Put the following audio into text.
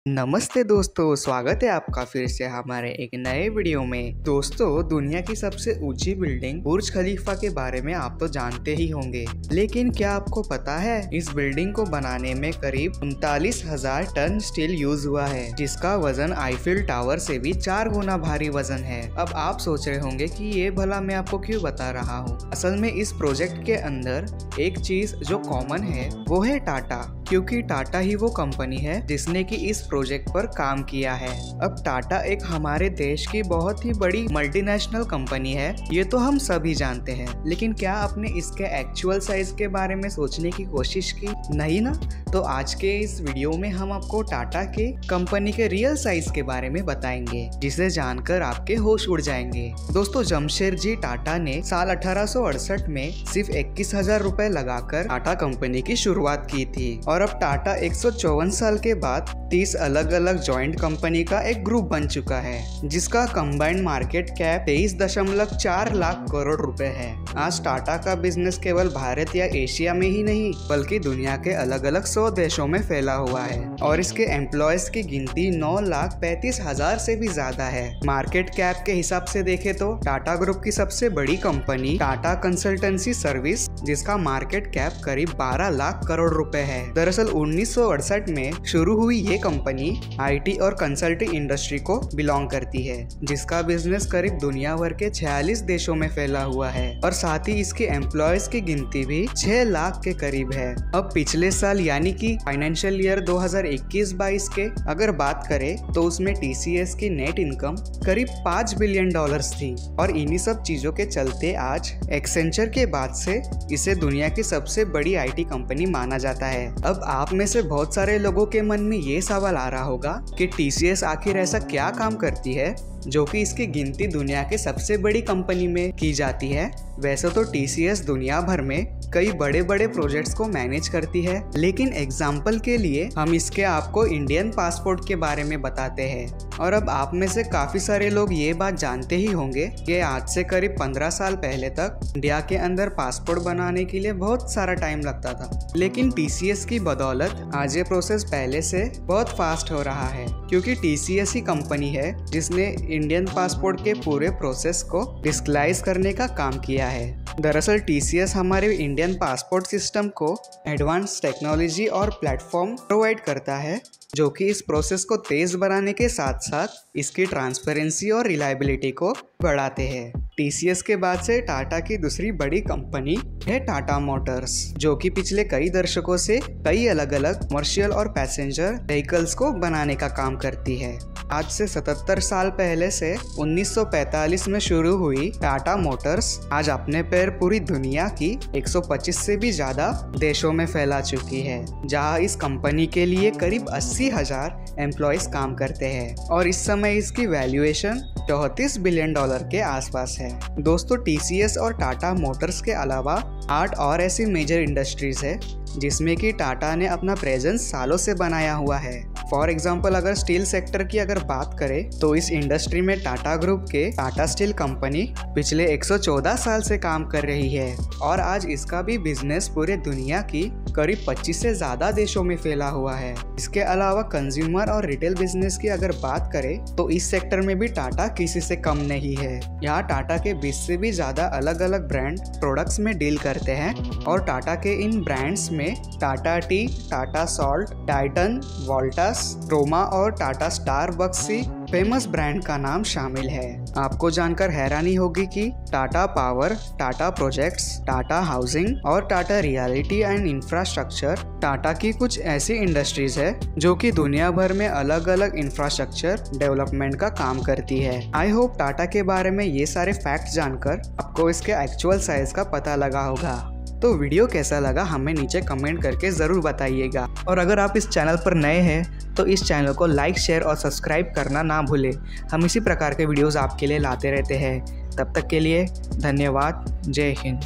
नमस्ते दोस्तों, स्वागत है आपका फिर से हमारे एक नए वीडियो में। दोस्तों, दुनिया की सबसे ऊंची बिल्डिंग बुर्ज खलीफा के बारे में आप तो जानते ही होंगे, लेकिन क्या आपको पता है इस बिल्डिंग को बनाने में करीब 39,000 टन स्टील यूज हुआ है, जिसका वजन आईफिल टावर से भी 4 गुना भारी वजन है। अब आप सोच रहे होंगे कि ये भला मैं आपको क्यों बता रहा हूँ। असल में इस प्रोजेक्ट के अंदर एक चीज जो कॉमन है वो है टाटा, क्योंकि टाटा ही वो कंपनी है जिसने कि इस प्रोजेक्ट पर काम किया है। अब टाटा एक हमारे देश की बहुत ही बड़ी मल्टीनेशनल कंपनी है, ये तो हम सभी जानते हैं, लेकिन क्या आपने इसके एक्चुअल साइज के बारे में सोचने की कोशिश की? नहीं ना? तो आज के इस वीडियो में हम आपको टाटा के कंपनी के रियल साइज के बारे में बताएंगे, जिसे जानकर आपके होश उड़ जाएंगे। दोस्तों, जमशेदजी टाटा ने साल 1868 में सिर्फ 21,000 रुपए लगाकर टाटा कंपनी की शुरुआत की थी, और अब टाटा 154 साल के बाद 30 अलग अलग जॉइंट कंपनी का एक ग्रुप बन चुका है, जिसका combined market cap 23.4 lakh crore रुपए है। आज टाटा का बिजनेस केवल भारत या एशिया में ही नहीं, बल्कि दुनिया के अलग अलग 100 देशों में फैला हुआ है, और इसके एम्प्लॉयज की गिनती 9,35,000 से भी ज्यादा है। मार्केट कैप के हिसाब से देखे तो टाटा ग्रुप की सबसे बड़ी कंपनी टाटा कंसल्टेंसी सर्विस, जिसका मार्केट कैप करीब 12 लाख करोड़ रुपए है। दरअसल 1968 में शुरू हुई ये कंपनी आईटी और कंसल्टिंग इंडस्ट्री को बिलोंग करती है, जिसका बिजनेस करीब दुनिया भर के 46 देशों में फैला हुआ है, और साथ ही इसके एम्प्लॉयज की गिनती भी 6 लाख के करीब है। अब पिछले साल यानी कि फाइनेंशियल ईयर 2021-22 के अगर बात करें तो उसमें टीसीएस की नेट इनकम करीब $5 बिलियन थी, और इन्हीं सब चीजों के चलते आज एक्सेंचर के बाद से इसे दुनिया की सबसे बड़ी आईटी कंपनी माना जाता है। अब आप में से बहुत सारे लोगों के मन में ये सवाल आ रहा होगा कि टीसीएस आखिर ऐसा क्या काम करती है जो कि इसकी गिनती दुनिया के सबसे बड़ी कंपनी में की जाती है। वैसे तो टीसीएस दुनिया भर में कई बड़े बड़े प्रोजेक्ट्स को मैनेज करती है, लेकिन एग्जाम्पल के लिए हम इसके आपको इंडियन पासपोर्ट के बारे में बताते हैं। और अब आप में से काफी सारे लोग ये बात जानते ही होंगे कि आज से करीब 15 साल पहले तक इंडिया के अंदर पासपोर्ट बनाने के लिए बहुत सारा टाइम लगता था, लेकिन टीसीएस की बदौलत आज ये प्रोसेस पहले से बहुत फास्ट हो रहा है, क्योंकि टीसीएस ही कंपनी है जिसने इंडियन पासपोर्ट के पूरे प्रोसेस को डिजिटलाइज करने का काम किया है। दरअसल टीसीएस हमारे इंडियन पासपोर्ट सिस्टम को एडवांस टेक्नोलॉजी और प्लेटफॉर्म प्रोवाइड करता है, जो कि इस प्रोसेस को तेज बनाने के साथ साथ इसकी ट्रांसपेरेंसी और रिलायबिलिटी को बढ़ाते हैं। टीसीएस के बाद से टाटा की दूसरी बड़ी कंपनी है टाटा मोटर्स, जो कि पिछले कई दशकों से कई अलग अलग कमर्शियल और पैसेंजर व्हीकल्स को बनाने का काम करती है। आज से 77 साल पहले से 1945 में शुरू हुई टाटा मोटर्स आज अपने पैर पूरी दुनिया की 125 से भी ज्यादा देशों में फैला चुकी है, जहां इस कंपनी के लिए करीब 80,000 एम्प्लॉयज काम करते हैं, और इस समय इसकी वैल्यूएशन $34 बिलियन के आसपास है। दोस्तों, टीसीएस और टाटा मोटर्स के अलावा 8 और ऐसी मेजर इंडस्ट्रीज है जिसमें कि टाटा ने अपना प्रेजेंस सालों से बनाया हुआ है। फॉर एग्जाम्पल, अगर स्टील सेक्टर की अगर बात करें तो इस इंडस्ट्री में टाटा ग्रुप के टाटा स्टील कंपनी पिछले 114 साल से काम कर रही है, और आज इसका भी बिजनेस पूरे दुनिया की करीब 25 से ज्यादा देशों में फैला हुआ है। इसके अलावा कंज्यूमर और रिटेल बिजनेस की अगर बात करें तो इस सेक्टर में भी टाटा किसी से कम नहीं है। यहाँ टाटा के 20 से भी ज्यादा अलग अलग ब्रांड प्रोडक्ट्स में डील करते हैं, और टाटा के इन ब्रांड्स में Tata Tea, Tata Salt, Titan, Voltas, रोमा और टाटा स्टारबक्स सी फेमस ब्रांड का नाम शामिल है। आपको जानकर हैरानी होगी कि Tata Power, Tata Projects, Tata Housing और Tata Realty and Infrastructure Tata की कुछ ऐसी इंडस्ट्रीज है जो कि दुनिया भर में अलग अलग इंफ्रास्ट्रक्चर डेवलपमेंट का काम करती है। आई होप टाटा के बारे में ये सारे फैक्ट जानकर आपको इसके एक्चुअल साइज का पता लगा होगा। तो वीडियो कैसा लगा हमें नीचे कमेंट करके ज़रूर बताइएगा, और अगर आप इस चैनल पर नए हैं तो इस चैनल को लाइक, शेयर और सब्सक्राइब करना ना भूलें। हम इसी प्रकार के वीडियोस आपके लिए लाते रहते हैं। तब तक के लिए धन्यवाद। जय हिंद।